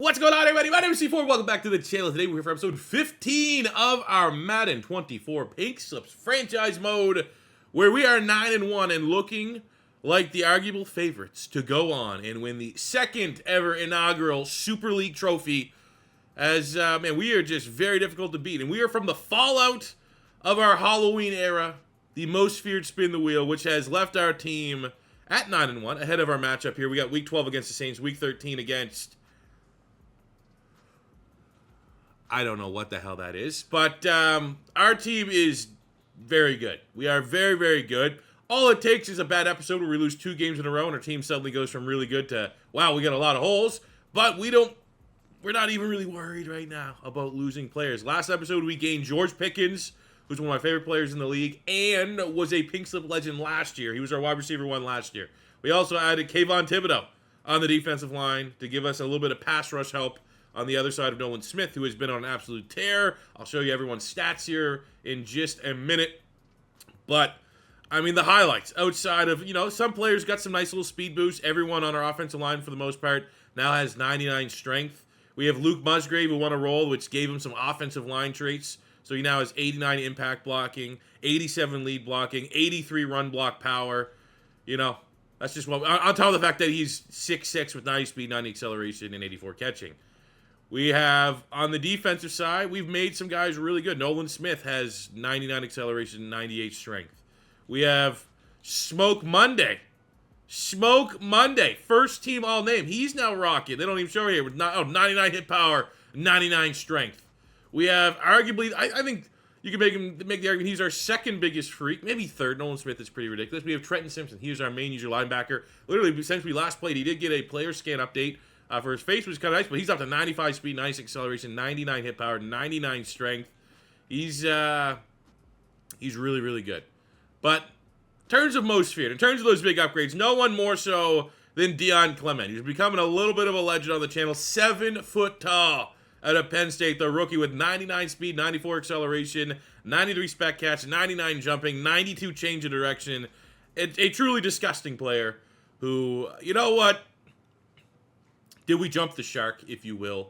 What's going on, everybody? My name is C4. Welcome back to the channel. Today we're here for episode 15 of our Madden 24 Pink Slips franchise mode, where we are 9-1 and looking like the arguable favorites to go on and win the second ever inaugural Super League trophy. As, man, we are just very difficult to beat. And we are from the fallout of our Halloween era, the most feared spin the wheel, which has left our team at 9-1 ahead of our matchup here. We got week 12 against the Saints, week 13 against... I don't know what the hell that is, but our team is very good. We are very, very good. All it takes is a bad episode where we lose 2 games in a row and our team suddenly goes from really good to, wow, we got a lot of holes, but we're not even really worried right now about losing players. Last episode, we gained George Pickens, who's one of my favorite players in the league, and was a pink slip legend last year. He was our wide receiver 1 last year. We also added Kayvon Thibodeau on the defensive line to give us a little bit of pass rush help on the other side of Nolan Smith, who has been on an absolute tear. I'll show you everyone's stats here in just a minute. But, I mean, the highlights outside of, some players got some nice little speed boosts. Everyone on our offensive line, for the most part, now has 99 strength. We have Luke Musgrave, who won a role, which gave him some offensive line traits. So he now has 89 impact blocking, 87 lead blocking, 83 run block power. That's just what, on top of the fact that he's 6'6" with 90 speed, 90 acceleration, and 84 catching. We have, on the defensive side, we've made some guys really good. Nolan Smith has 99 acceleration, 98 strength. We have Smoke Monday. Smoke Monday, first team all-name. He's now rocking. They don't even show it here with 99 hit power, 99 strength. We have, arguably, I think you can make the argument he's our second biggest freak, maybe third. Nolan Smith is pretty ridiculous. We have Trenton Simpson. He is our main user linebacker. Literally, since we last played, he did get a player scan update. For his face, was kind of nice, but he's up to 95 speed, 96 acceleration, 99 hit power, 99 strength. He's really, really good. But in terms of most feared, in terms of those big upgrades, no one more so than Deon Clement. He's becoming a little bit of a legend on the channel. 7 foot tall out of Penn State, the rookie with 99 speed, 94 acceleration, 93 spec catch, 99 jumping, 92 change of direction. A truly disgusting player who, you know what? Did we jump the shark, if you will,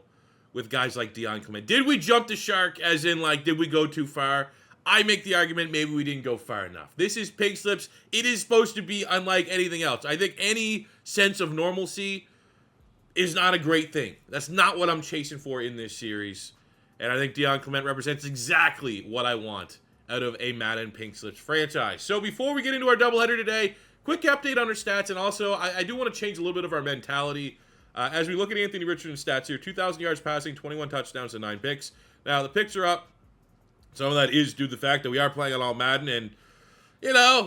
with guys like Deon Clement? Did we jump the shark, as in, did we go too far? I make the argument maybe we didn't go far enough. This is Pink Slips. It is supposed to be unlike anything else. I think any sense of normalcy is not a great thing. That's not what I'm chasing for in this series. And I think Deon Clement represents exactly what I want out of a Madden Pink Slips franchise. So before we get into our doubleheader today, quick update on our stats. And also, I do want to change a little bit of our mentality. As we look at Anthony Richardson's stats here, 2,000 yards passing, 21 touchdowns, and 9 picks. Now, the picks are up. Some of that is due to the fact that we are playing on all Madden. And,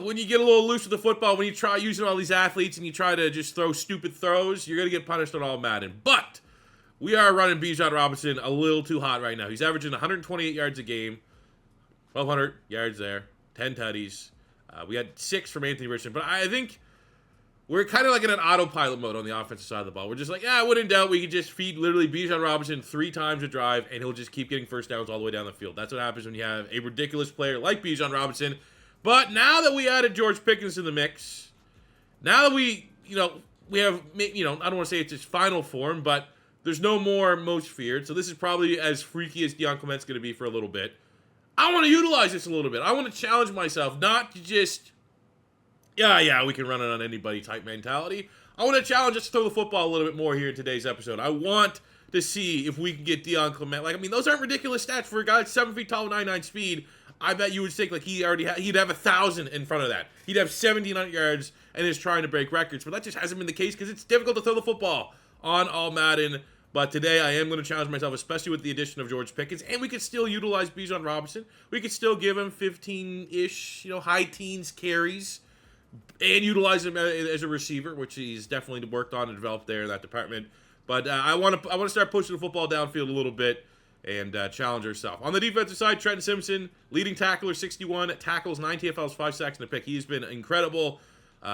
when you get a little loose with the football, when you try using all these athletes and you try to just throw stupid throws, you're going to get punished on all Madden. But we are running Bijan Robinson a little too hot right now. He's averaging 128 yards a game, 1,200 yards there, 10 tutties. We had 6 from Anthony Richardson. But I think we're kind of like in an autopilot mode on the offensive side of the ball. We're just like, when in doubt, we can just feed literally Bijan Robinson 3 times a drive, and he'll just keep getting first downs all the way down the field. That's what happens when you have a ridiculous player like Bijan Robinson. But now that we added George Pickens to the mix, now that we have, I don't want to say it's its final form, but there's no more most feared. So this is probably as freaky as Deon Clement's going to be for a little bit. I want to utilize this a little bit. I want to challenge myself, not to just... Yeah, we can run it on anybody type mentality. I want to challenge us to throw the football a little bit more here in today's episode. I want to see if we can get Deon Clement. Those aren't ridiculous stats for a guy that's 7 feet tall, 99 speed. I bet you would think he'd have 1,000 in front of that. He'd have 1,700 yards and is trying to break records. But that just hasn't been the case because it's difficult to throw the football on all Madden. But today I am going to challenge myself, especially with the addition of George Pickens. And we could still utilize Bijan Robinson. We could still give him 15-ish, high teens carries. And utilize him as a receiver, which he's definitely worked on and developed there in that department. But I want to start pushing the football downfield a little bit and challenge ourselves. On the defensive side, Trenton Simpson, leading tackler, 61 tackles, 9 TFLs, 5 sacks, and a pick. He's been incredible.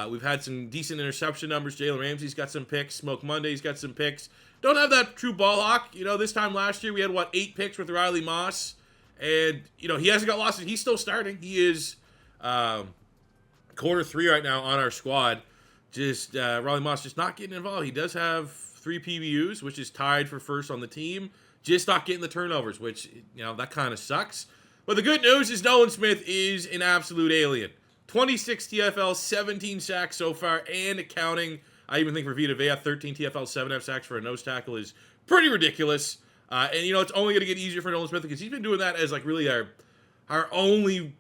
We've had some decent interception numbers. Jalen Ramsey's got some picks. Smoke Monday's got some picks. Don't have that true ball hawk. This time last year we had, 8 picks with Riley Moss. And, he hasn't got lost. He's still starting. He is... quarter 3 right now on our squad. Riley Moss just not getting involved. He does have 3 PBUs, which is tied for first on the team. Just not getting the turnovers, which, that kind of sucks. But the good news is Nolan Smith is an absolute alien. 26 TFL, 17 sacks so far, and counting. I even think for Vita Vea, 13 TFL, 7 sacks for a nose tackle is pretty ridiculous. And, it's only going to get easier for Nolan Smith because he's been doing that as, really our only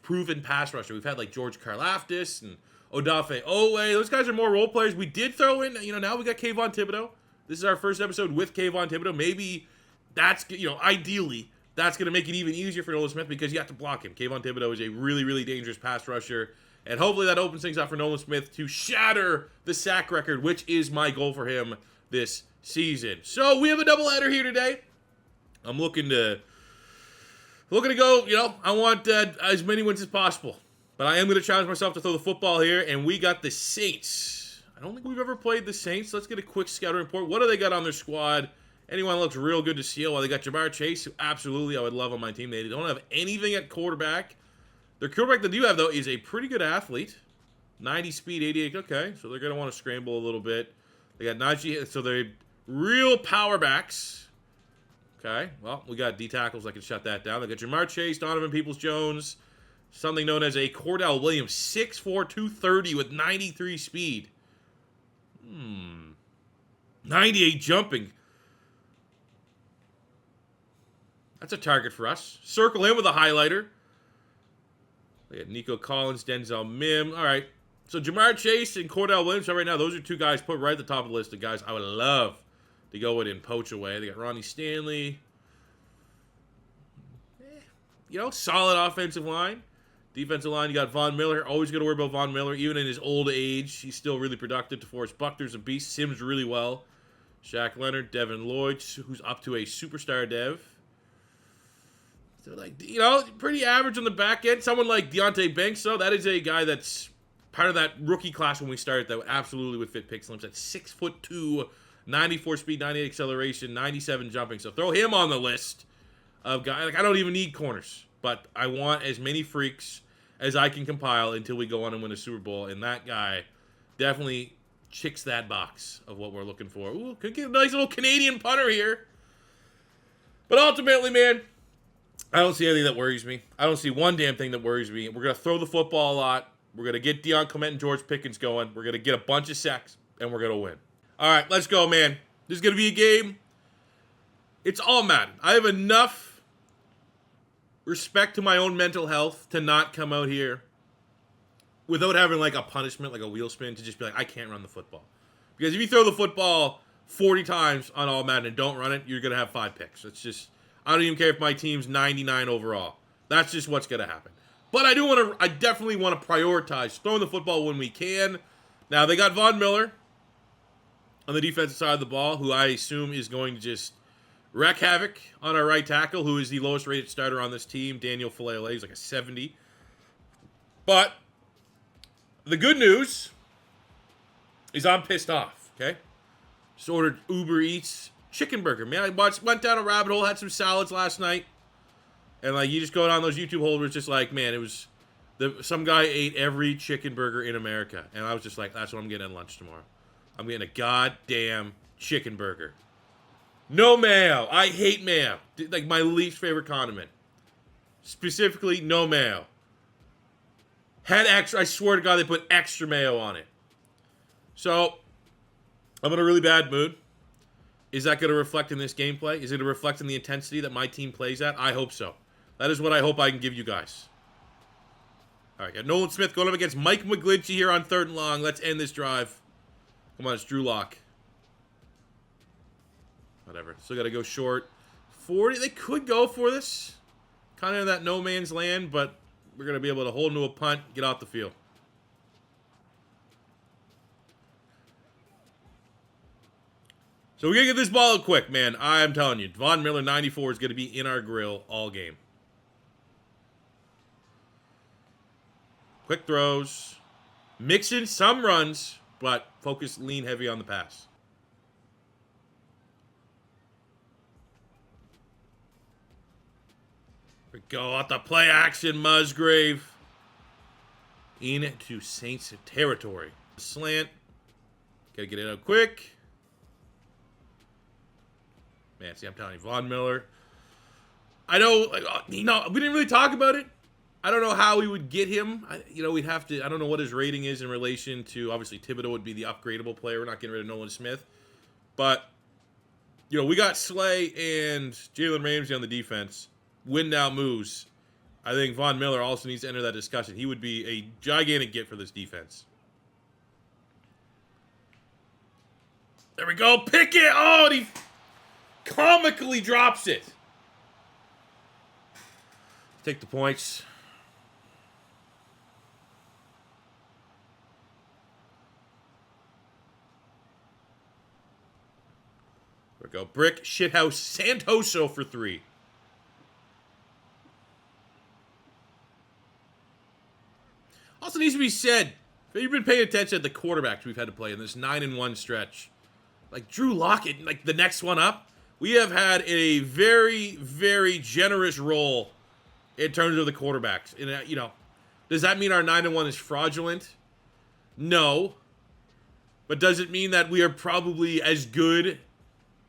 proven pass rusher. We've had, George Karlaftis and Odafe Owe. Those guys are more role players. We did throw in, now we got Kayvon Thibodeau. This is our first episode with Kayvon Thibodeau. Maybe that's, ideally, that's going to make it even easier for Nolan Smith because you have to block him. Kayvon Thibodeau is a really, really dangerous pass rusher. And hopefully that opens things up for Nolan Smith to shatter the sack record, which is my goal for him this season. So we have a doubleheader here today. I'm looking to go, I want as many wins as possible. But I am going to challenge myself to throw the football here, and we got the Saints. I don't think we've ever played the Saints. Let's get a quick scouting report. What do they got on their squad? Anyone looks real good to steal. Well, they got Jamar Chase, who absolutely I would love on my team. They don't have anything at quarterback. Their quarterback they do have, though, is a pretty good athlete. 90 speed, 88. Okay, so they're going to want to scramble a little bit. They got Najee, so they're real power backs. Okay, well, we got D tackles that can shut that down. They got Jamar Chase, Donovan Peoples-Jones, something known as a Cordell Williams, 6'4", 230 with 93 speed. 98 jumping. That's a target for us. Circle him with a highlighter. We got Nico Collins, Denzel Mim. All right. So Jamar Chase and Cordell Williams, right now, those are 2 guys put right at the top of the list of guys I would love to go in and poach away. They got Ronnie Stanley. Solid offensive line. Defensive line, you got Von Miller. Always got to worry about Von Miller. Even in his old age, he's still really productive. DeForest Buckner's a beast. Sims really well. Shaq Leonard, Devin Lloyd, who's up to a superstar dev. So, pretty average on the back end. Someone like Deontay Banks, though, that is a guy that's part of that rookie class when we started that absolutely would fit pick slims. At 6'2", 94 speed, 98 acceleration, 97 jumping. So throw him on the list of guys. I don't even need corners, but I want as many freaks as I can compile until we go on and win a Super Bowl. And that guy definitely checks that box of what we're looking for. Ooh, could get a nice little Canadian punter here. But ultimately, man, I don't see anything that worries me. I don't see one damn thing that worries me. We're going to throw the football a lot. We're going to get Deion Clement and George Pickens going. We're going to get a bunch of sacks, and we're going to win. All right, let's go, man. This is going to be a game. It's all Madden. I have enough respect to my own mental health to not come out here without having, a punishment, like a wheel spin, to just be like, I can't run the football. Because if you throw the football 40 times on all Madden and don't run it, you're going to have 5 picks. It's just... I don't even care if my team's 99 overall. That's just what's going to happen. But I definitely want to prioritize throwing the football when we can. Now, they got Von Miller on the defensive side of the ball, who I assume is going to just wreak havoc on our right tackle, who is the lowest rated starter on this team. Daniel Falele, he's like a 70. But the good news is I'm pissed off, okay? Just ordered Uber Eats chicken burger, man. I went down a rabbit hole, had some salads last night, and you just go down those YouTube holders, just man, it was some guy ate every chicken burger in America, and I was just like, that's what I'm getting at lunch tomorrow. I'm getting a goddamn chicken burger. No mayo. I hate mayo. My least favorite condiment. Specifically, no mayo. Had extra. I swear to God, they put extra mayo on it. So, I'm in a really bad mood. Is that going to reflect in this gameplay? Is it going to reflect in the intensity that my team plays at? I hope so. That is what I hope I can give you guys. All right, got Nolan Smith going up against Mike McGlinchey here on 3rd and long. Let's end this drive. Come on, it's Drew Lock. Whatever. Still got to go short. 40. They could go for this. Kind of in that no man's land, but we're going to be able to hold into a punt, get off the field. So we're going to get this ball out quick, man. I'm telling you, Von Miller 94 is going to be in our grill all game. Quick throws. Mix in some runs, but focus, lean heavy on the pass. Here we go out the play action, Musgrave. Into Saints territory. Slant. Got to get it out quick. Man, see, I'm telling you, Von Miller. I know, like, we didn't really talk about it. I don't know how we would get him. We'd have to. I don't know what his rating is in relation to. Obviously, Thibodeau would be the upgradable player. We're not getting rid of Nolan Smith, but we got Slay and Jalen Ramsey on the defense. Win now moves. I think Von Miller also needs to enter that discussion. He would be a gigantic get for this defense. There we go. Pick it. Oh, and he comically drops it. Take the points. There we go. Brick, Shithouse, Santoso for 3. Also needs to be said, if you've been paying attention at the quarterbacks we've had to play in this 9-1 stretch, like Drew Lockett, like the next one up, we have had a very, very generous role in terms of the quarterbacks. And, does that mean our 9-1 is fraudulent? No. But does it mean that we are probably as good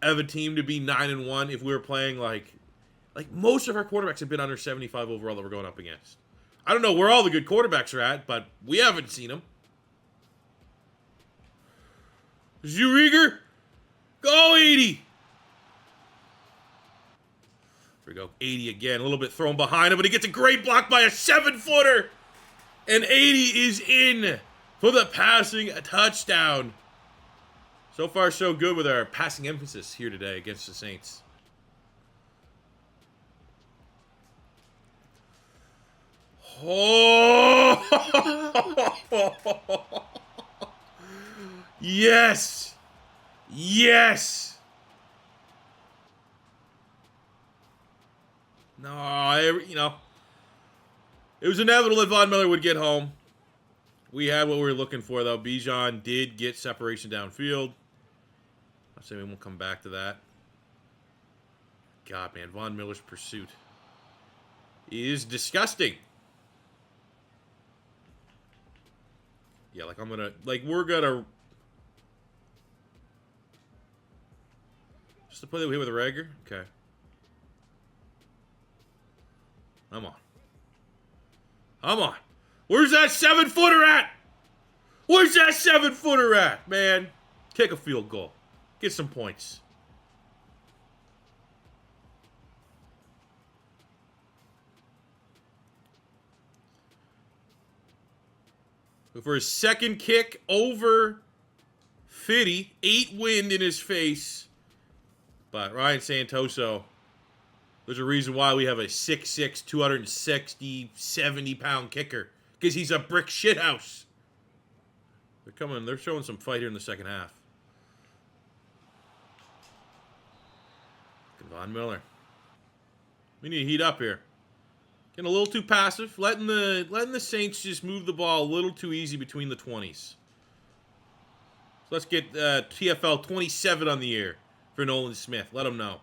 of a team to be 9-1 if we were playing like most of our quarterbacks have been under 75 overall that we're going up against? I don't know where all the good quarterbacks are at, but we haven't seen them. Zuriger, go 80. There we go, 80 again. A little bit thrown behind him, but he gets a great block by a 7-footer. And 80 is in for the passing touchdown. So far, so good with our passing emphasis here today against the Saints. Oh! Yes! Yes! No, it was inevitable that Von Miller would get home. We had what we were looking for, though. Bijan did get separation downfield. I'll say we won't come back to that. God, man, Von Miller's pursuit is disgusting. Yeah, we're gonna... Just to play that we hit with a Rager? Okay. Come on. Come on. Where's that 7-footer at? Where's that 7-footer at, man? Kick a field goal. Get some points. For his second kick over Fitty. 8 wind in his face. But Ryan Santoso, there's a reason why we have a 6'6", 260, 70-pound kicker. Because he's a brick shithouse. They're showing some fight here in the second half. Von Miller. We need to heat up here. Getting a little too passive. Letting the Saints just move the ball a little too easy between the 20s. So let's get TFL 27 on the air for Nolan Smith. Let him know.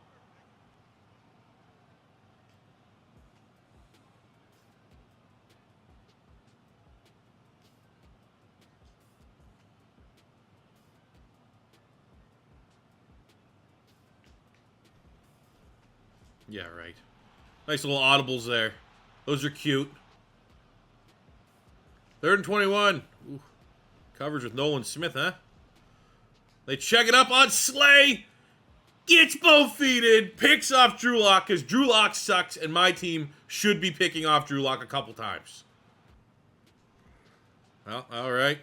Yeah, right. Nice little audibles there. Those are cute. 3rd and 21. Ooh. Coverage with Nolan Smith, huh? They check it up on Slay. Gets both feet in. Picks off Drew Lock because Drew Lock sucks, and my team should be picking off Drew Lock a couple times. Well, all right.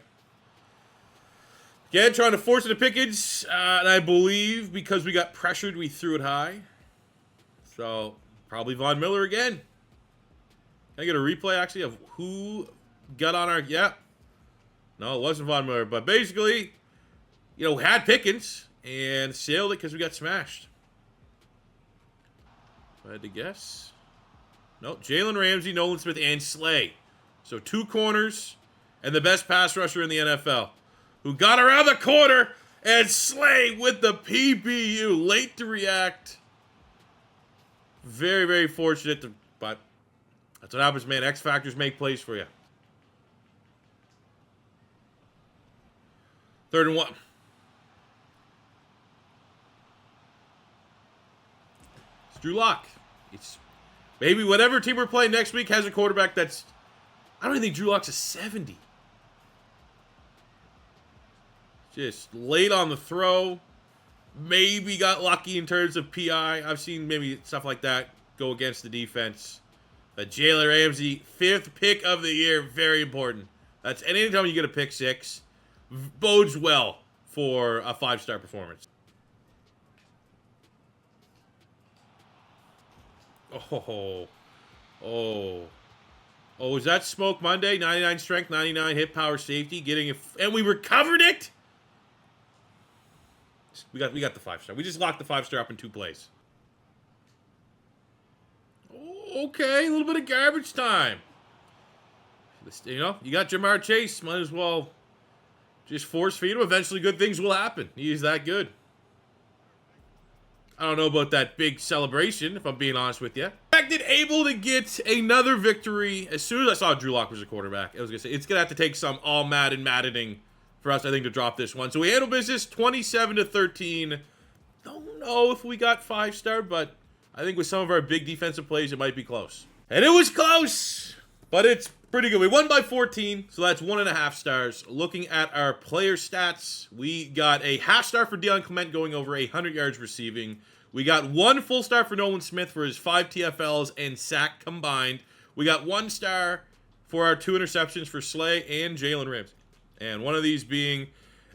Again, trying to force it to Pickens. And I believe because we got pressured, we threw it high. So, probably Von Miller again. Can I get a replay, actually, of who got on our... Yeah. No, it wasn't Von Miller. But basically, had Pickens and sailed it because we got smashed. If I had to guess. Nope. Jalen Ramsey, Nolan Smith, and Slay. So 2 corners and the best pass rusher in the NFL. Who got around the corner and Slay with the PBU. Late to react. Very, very fortunate, but that's what happens, man. X Factors make plays for you. 3rd and 1. Drew Lock. It's maybe whatever team we're playing next week has a quarterback that's... I don't even think Drew Lock's a 70. Just late on the throw. Maybe got lucky in terms of PI. I've seen maybe stuff like that go against the defense. But Jalen Ramsey, 5th pick of the year, very important. That's anytime you get a pick 6, bodes well for a 5-star performance. Oh, is that Smoke Monday? 99 strength, 99 hit power safety, getting it, and we recovered it. We got the 5-star. We just locked the 5-star up in 2 plays. Okay, a little bit of garbage time. You know, you got Jamar Chase. Might as well just force feed him. Eventually, good things will happen. He's that good. I don't know about that big celebration, if I'm being honest with you. Expected able to get another victory. As soon as I saw Drew Lock was a quarterback, I was going to say, it's going to have to take some all Maddening for us, I think, to drop this one. So we handle business 27-13. Don't know if we got 5-star, but I think with some of our big defensive plays, it might be close. And it was close, but it's pretty good. We won by 14, so that's 1.5 stars. Looking at our player stats, we got a half-star for Deion Clement going over 100 yards receiving. We got 1 full star for Nolan Smith for his 5 TFLs and sack combined. We got 1 star for our 2 interceptions for Slay and Jalen Ramsey. And one of these being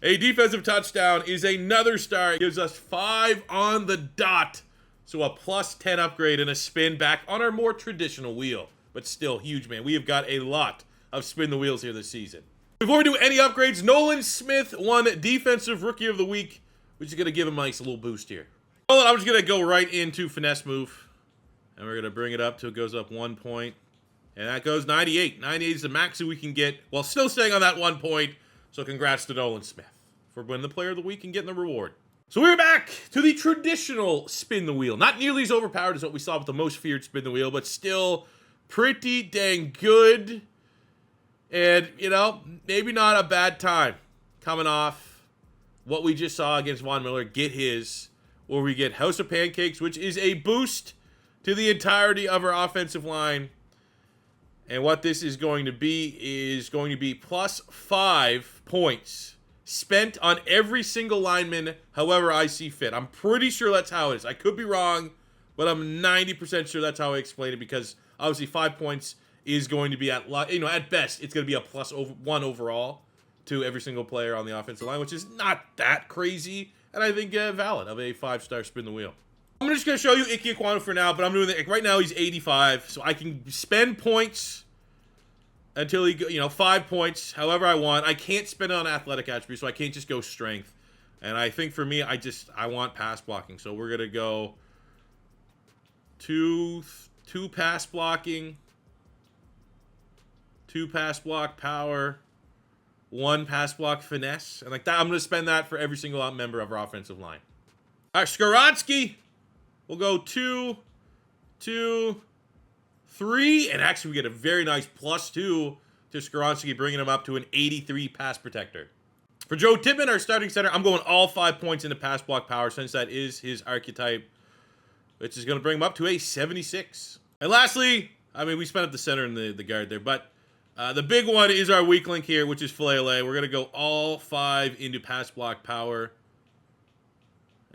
a defensive touchdown is another star. It gives us 5 on the dot. So a +10 upgrade and a spin back on our more traditional wheel. But still huge, man. We have got a lot of spin the wheels here this season. Before we do any upgrades, Nolan Smith won Defensive Rookie of the Week. We're just going to give him a nice little boost here. Well, I'm just going to go right into finesse move. And we're going to bring it up till it goes up 1 point. And that goes 98. 98 is the max that we can get while still staying on that 1 point. So congrats to Nolan Smith for winning the Player of the Week and getting the reward. So we're back to the traditional spin the wheel. Not nearly as overpowered as what we saw with the most feared spin the wheel, but still pretty dang good. And, you know, maybe not a bad time coming off what we just saw against Von Miller. Get his, or we get House of Pancakes, which is a boost to the entirety of our offensive line. And what this is going to be +5 points spent on every single lineman, however I see fit. I'm pretty sure that's how it is. I could be wrong, but I'm 90% sure that's how I explain it, because obviously 5 points is going to be at best, it's going to be a +1 overall to every single player on the offensive line, which is not that crazy, and I think valid of a 5-star spin the wheel. I'm just going to show you Ike Ekwonu for now, but I'm doing it right now. He's 85, so I can spend points until he, 5 points, however I want. I can't spend it on athletic attributes, so I can't just go strength. And I think for me, I want pass blocking, so we're going to go two pass blocking, 2 pass block power, 1 pass block finesse, and like that, I'm going to spend that for every single member of our offensive line. All right, Skaronski. We'll go 2, 2, 3, and actually we get a very nice +2 to Skaronski, bringing him up to an 83 pass protector. For Joe Tippmann, our starting center, I'm going all 5 points into pass block power, since that is his archetype, which is going to bring him up to a 76. And lastly, we spent up the center and the guard there, but the big one is our weak link here, which is Filet. We're going to go all 5 into pass block power.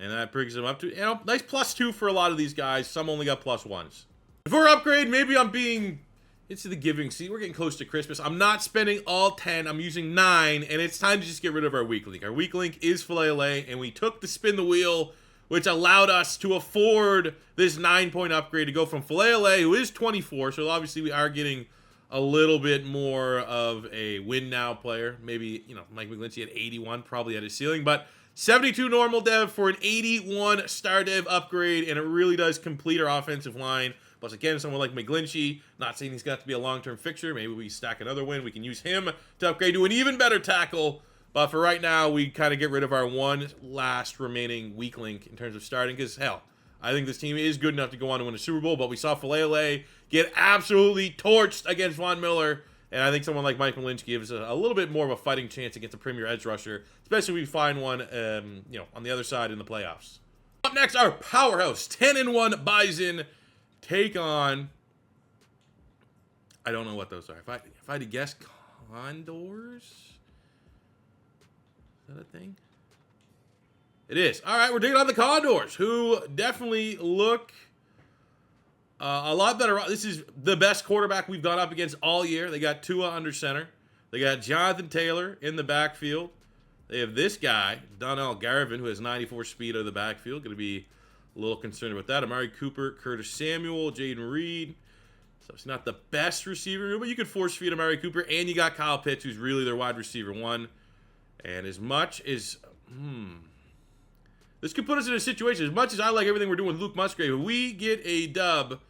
And that brings them up to, nice +2 for a lot of these guys. Some only got +1s. Before upgrade, maybe I'm being into the giving. See, we're getting close to Christmas. I'm not spending all 10. I'm using 9, and it's time to just get rid of our weak link. Our weak link is Filet, and we took the spin the wheel, which allowed us to afford this 9-point upgrade to go from Filet, who is 24. So obviously we are getting a little bit more of a win now player. Maybe, Mike McGlinchey at 81, probably at his ceiling, but 72 normal dev for an 81 star dev upgrade, and it really does complete our offensive line. Plus, again, someone like McGlinchey, not saying he's got to be a long-term fixture. Maybe we stack another win. We can use him to upgrade to an even better tackle. But for right now, we kind of get rid of our one last remaining weak link in terms of starting, because, hell, I think this team is good enough to go on to win a Super Bowl, but we saw Filet get absolutely torched against Von Miller. And I think someone like Michael Lynch gives a little bit more of a fighting chance against a premier edge rusher, especially if we find one, on the other side in the playoffs. Up next, our powerhouse 10-1 Bison take on. I don't know what those are. If I had to guess, Condors. Is that a thing? It is. All right, we're taking on the Condors, who definitely look a lot better. This is the best quarterback we've gone up against all year. They got Tua under center. They got Jonathan Taylor in the backfield. They have this guy, Donnell Garvin, who has 94 speed out of the backfield. Going to be a little concerned about that. Amari Cooper, Curtis Samuel, Jaden Reed. So it's not the best receiver room, but you could force feed Amari Cooper. And you got Kyle Pitts, who's really their wide receiver one. And as much as... this could put us in a situation, as much as I like everything we're doing with Luke Musgrave, if we get a dub,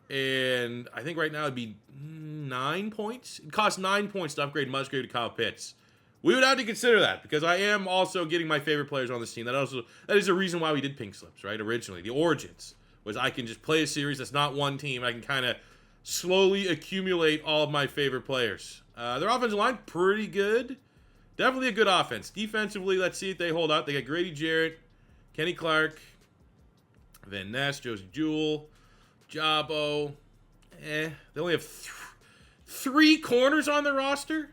and I think right now it'd be 9 points. It costs 9 points to upgrade Musgrave to Kyle Pitts. We would have to consider that, because I am also getting my favorite players on this team. That is the reason why we did Pink Slips, right? Originally, the Origins was I can just play a series that's not one team. I can kind of slowly accumulate all of my favorite players. Their offensive line, pretty good. Definitely a good offense. Defensively, let's see if they hold out. They got Grady Jarrett, Kenny Clark, Van Ness, Josie Jewell, Jabo. They only have three corners on their roster.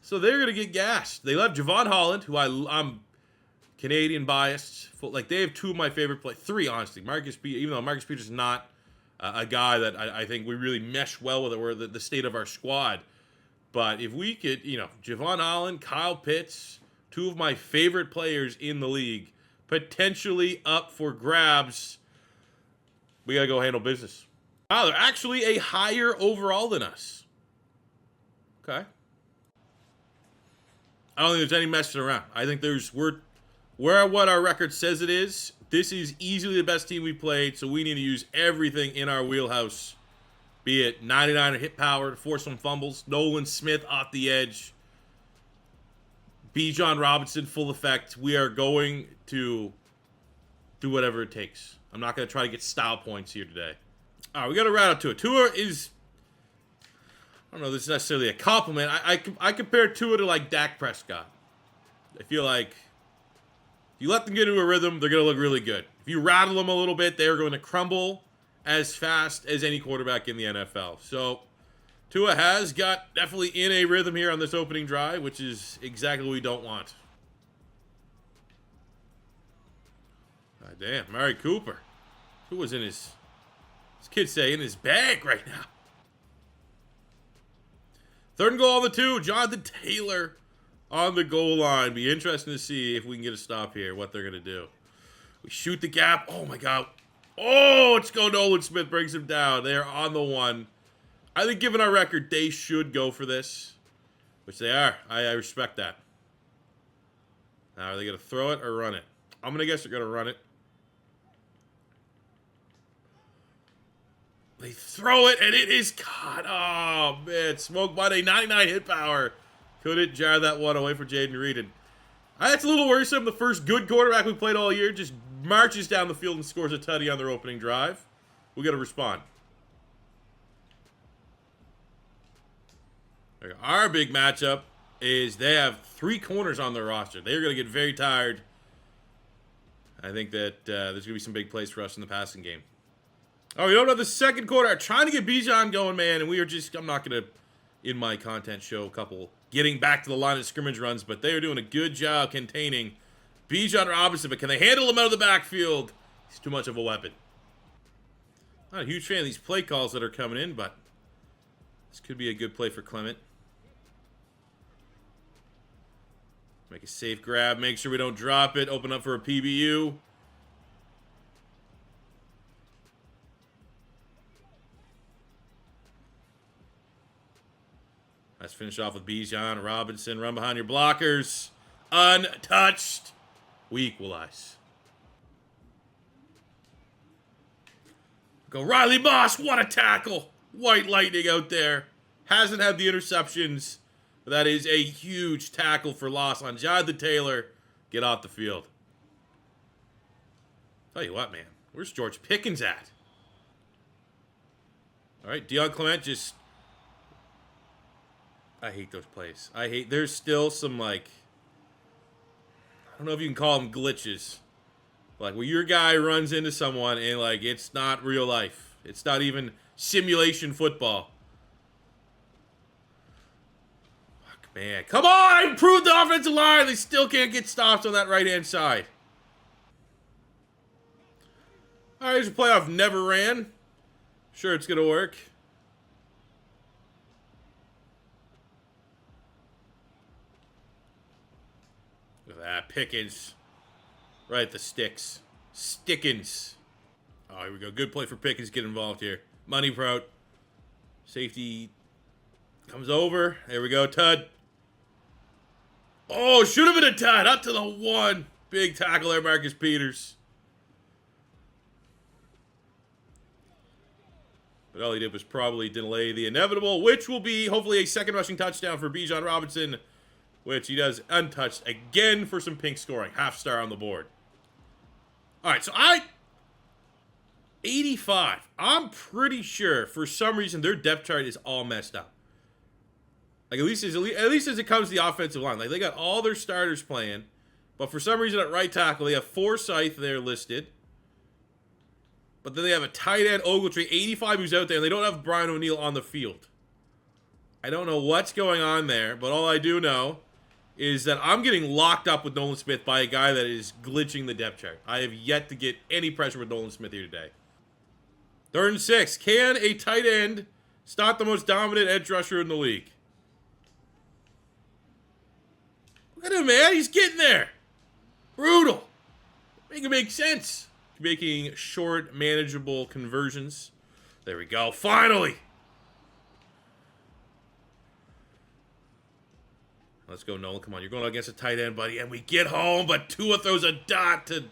So they're going to get gassed. They left Javon Holland, who I'm Canadian biased. Like, they have two of my favorite players. Three, honestly. Marcus Peters, even though Marcus Peters is not a guy that I think we really mesh well with, or the state of our squad. But if we could, Javon Holland, Kyle Pitts, two of my favorite players in the league, potentially up for grabs, we got to go handle business. Wow, they're actually a higher overall than us. Okay. I don't think there's any messing around. I think we're what our record says it is. This is easily the best team we've played, so we need to use everything in our wheelhouse. Be it 99 hit power to force some fumbles, Nolan Smith off the edge, Bijan Robinson full effect. We are going to do whatever it takes. I'm not going to try to get style points here today. All right, we got to route up Tua. Tua is, I don't know if this is necessarily a compliment. I compare Tua to like Dak Prescott. I feel like if you let them get into a rhythm, they're going to look really good. If you rattle them a little bit, they're going to crumble as fast as any quarterback in the NFL. So Tua has got definitely in a rhythm here on this opening drive, which is exactly what we don't want. God damn, Amari Cooper. Who was in his kids say in his bag right now? Third and goal on the 2. Jonathan Taylor on the goal line. Be interesting to see if we can get a stop here, what they're going to do. We shoot the gap. Oh, my God. Oh, let's go. Nolan Smith brings him down. They're on the 1. I think given our record, they should go for this, which they are. I respect that. Now, are they going to throw it or run it? I'm going to guess they're going to run it. They throw it, and it is caught. Oh, man. Smoked by a 99 hit power. Couldn't jar that one away for Jaden Reed. And that's a little worrisome. The first good quarterback we played all year just marches down the field and scores a tutty on their opening drive. We got to respond. Our big matchup is they have 3 corners on their roster. They're going to get very tired. I think that there's going to be some big plays for us in the passing game. Oh, we don't have the second quarter. I'm trying to get Bijan going, man, and we are just, I'm not going to, in my content, show a couple getting back to the line of scrimmage runs, but they are doing a good job containing Bijan Robinson, but can they handle him out of the backfield? He's too much of a weapon. Not a huge fan of these play calls that are coming in, but this could be a good play for Clement. Make a safe grab, make sure we don't drop it, open up for a PBU. Let's finish off with Bijan Robinson. Run behind your blockers. Untouched. We equalize. Go Riley Moss. What a tackle. White lightning out there. Hasn't had the interceptions. But that is a huge tackle for loss on Jonathan Taylor. Get off the field. Tell you what, man. Where's George Pickens at? All right, Deion Clement just... I hate those plays. There's still some, like, I don't know if you can call them glitches, Like, where your guy runs into someone and, like, it's not real life. It's not even simulation football. Fuck, man. Come on! Improve the offensive line! They still can't get stops on that right-hand side. Alright, here's a play I've never ran. Sure, it's going to work. Look at that. Pickens. Right at the sticks. Stickins. Oh, here we go. Good play for Pickens. Get involved here. Money Prout. Safety comes over. There we go. Tud. Oh, should have been a Tud. Up to the 1. Big tackle there, Marcus Peters. But all he did was probably delay the inevitable, which will be hopefully a second rushing touchdown for Bijan Robinson, which he does untouched again for some pink scoring. Half star on the board. All right, so 85. I'm pretty sure for some reason their depth chart is all messed up. Like at least as it comes to the offensive line, like they got all their starters playing, but for some reason at right tackle they have Forsyth there listed. But then they have a tight end, Ogletree, 85, who's out there, and they don't have Brian O'Neill on the field. I don't know what's going on there, but all I do know is that I'm getting locked up with Nolan Smith by a guy that is glitching the depth chart. I have yet to get any pressure with Nolan Smith here today. 3rd and 6. Can a tight end stop the most dominant edge rusher in the league? Look at him, man. He's getting there. Brutal. Make it make sense. Making short, manageable conversions. There we go. Finally! Let's go, Nolan. Come on. You're going against a tight end, buddy. And we get home, but Tua throws a dot to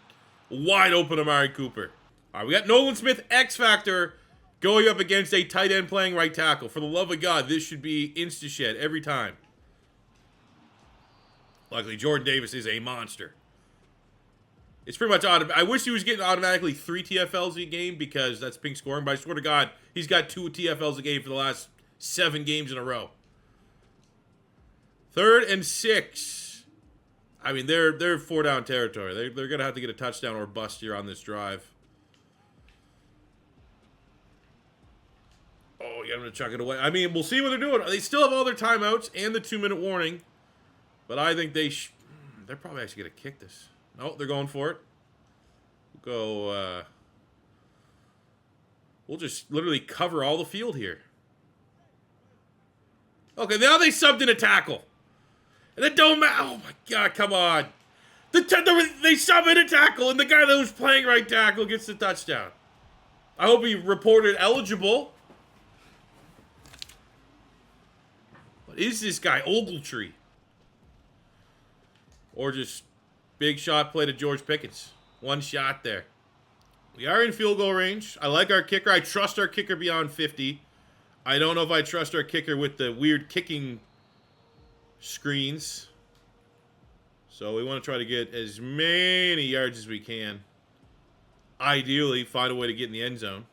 wide open Amari Cooper. All right, we got Nolan Smith, X Factor, going up against a tight end playing right tackle. For the love of God, this should be insta-shed every time. Luckily, Jordan Davis is a monster. It's pretty much automatic. I wish he was getting automatically 3 TFLs a game because that's pink scoring, but I swear to God, he's got 2 TFLs a game for the last 7 games in a row. 3rd and 6. I mean, they're 4-down territory. They're going to have to get a touchdown or bust here on this drive. Oh, yeah, I'm going to chuck it away. I mean, we'll see what they're doing. They still have all their timeouts and the 2-minute warning, but I think they're probably actually going to kick this. Oh, they're going for it. We'll just literally cover all the field here. Okay, now they subbed in a tackle. And it don't matter. Oh, my God, come on. They sub in a tackle, and the guy that was playing right tackle gets the touchdown. I hope he reported eligible. What is this guy? Ogletree. Or just... big shot play to George Pickens. 1 shot there. We are in field goal range. I like our kicker. I trust our kicker beyond 50. I don't know if I trust our kicker with the weird kicking screens. So we want to try to get as many yards as we can. Ideally, find a way to get in the end zone.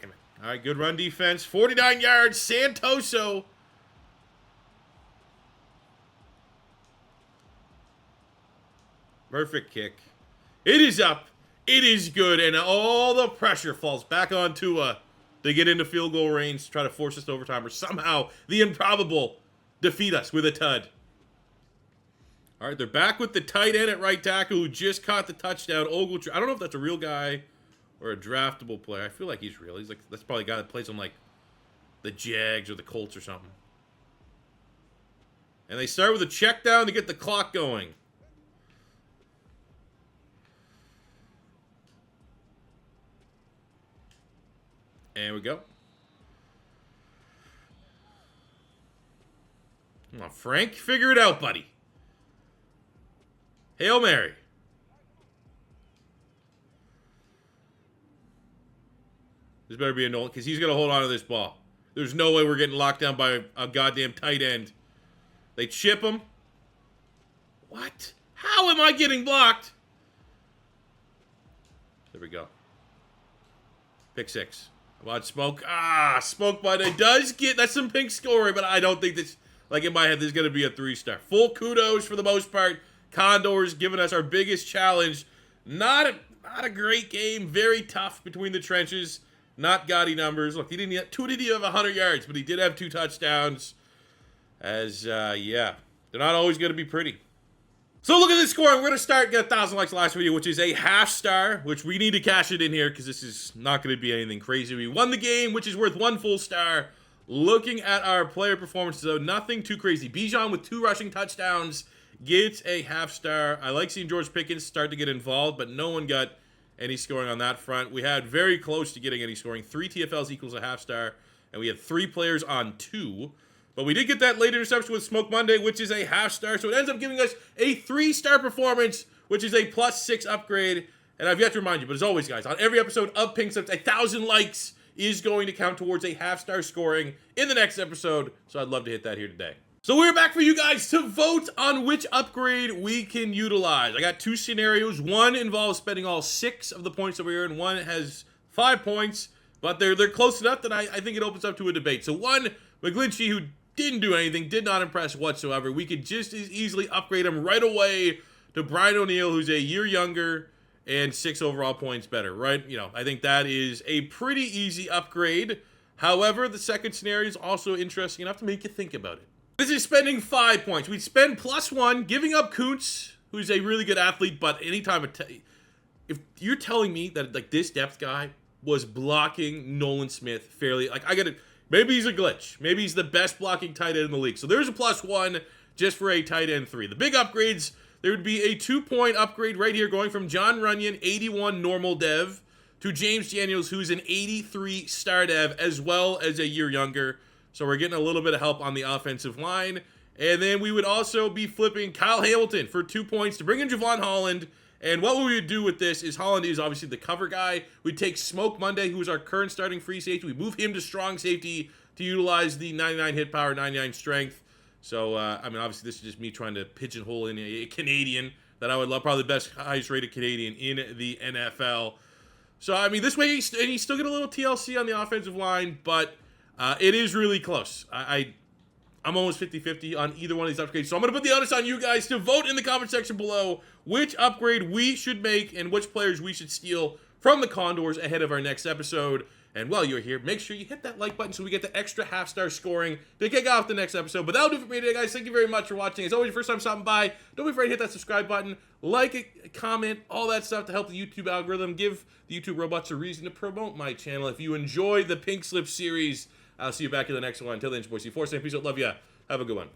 Damn it. All right, good run defense. 49 yards. Santoso. Perfect kick. It is up. It is good. And all the pressure falls back on Tua. They get into field goal range to try to force us to overtime. Or somehow, the improbable defeat us with a tud. All right, they're back with the tight end at right tackle who just caught the touchdown. Ogletree. I don't know if that's a real guy or a draftable player. I feel like he's real. He's like, that's probably a guy that plays on like the Jags or the Colts or something. And they start with a check down to get the clock going. And we go. Come on, Frank. Figure it out, buddy. Hail Mary. This better be a Nolan, because he's going to hold on to this ball. There's no way we're getting locked down by a goddamn tight end. They chip him. What? How am I getting blocked? There we go. Pick 6. Come on, Smoke. Ah, Smoke, but it does get... That's some pink scoring, but I don't think this... Like, in my head, there's going to be a 3-star. Full kudos for the most part. Condors giving us our biggest challenge. Not a great game. Very tough between the two not gaudy numbers. Look, he didn't have 100 yards, but he did have 2 touchdowns. As, yeah, they're not always going to be pretty. So look at this score. We're going to start, get 1,000 likes last video, which is a half star, which we need to cash it in here because this is not going to be anything crazy. We won the game, which is worth 1 full star. Looking at our player performances, though, nothing too crazy. Bijan with 2 rushing touchdowns gets a half star. I like seeing George Pickens start to get involved, but no one got any scoring on that front. We had very close to getting any scoring. 3 TFLs equals a half star, and we had 3 players on 2. But we did get that late interception with Smoke Monday, which is a half star. So it ends up giving us a 3-star performance, which is a +6 upgrade. And I've yet to remind you, but as always, guys, on every episode of Pink Slips, 1,000 likes is going to count towards a half-star scoring in the next episode. So I'd love to hit that here today. So we're back for you guys to vote on which upgrade we can utilize. I got 2 scenarios. One involves spending all 6 of the points that we earned. One has 5 points, but they're close enough that I think it opens up to a debate. So one, McGlinchey, who didn't do anything, did not impress whatsoever. We could just as easily upgrade him right away to Brian O'Neill, who's a year younger and 6 overall points better, right? You know, I think that is a pretty easy upgrade. However, the second scenario is also interesting enough to make you think about it. This is spending 5 points. We'd spend +1, giving up Kuntz, who's a really good athlete, but anytime, if you're telling me that like this depth guy was blocking Nolan Smith fairly, like I gotta, maybe he's a glitch. Maybe he's the best blocking tight end in the league. So there's a +1 just for a tight end 3. The big upgrades, there would be a 2-point upgrade right here going from John Runyon, 81 normal dev, to James Daniels, who's an 83 star dev, as well as a year younger. So we're getting a little bit of help on the offensive line. And then we would also be flipping Kyle Hamilton for 2 points to bring in Javon Holland. And what we would do with this is Holland is obviously the cover guy. We'd take Smoke Monday, who is our current starting free safety. We move him to strong safety to utilize the 99 hit power, 99 strength. So, I mean, obviously this is just me trying to pigeonhole in a Canadian that I would love, probably the best, highest rated Canadian in the NFL. So, I mean, this way you still get a little TLC on the offensive line, but it is really close. I'm almost 50-50 on either one of these upgrades. So I'm going to put the onus on you guys to vote in the comment section below which upgrade we should make and which players we should steal from the Condors ahead of our next episode. And while you're here, make sure you hit that like button so we get the extra half-star scoring to kick off the next episode. But that'll do it for me today, guys. Thank you very much for watching. As always, your first time stopping by, don't be afraid to hit that subscribe button, like it, comment, all that stuff to help the YouTube algorithm, give the YouTube robots a reason to promote my channel. If you enjoy the Pink Slip series, I'll see you back in the next one. Until then, boys, C4, peace out, love ya. Have a good one.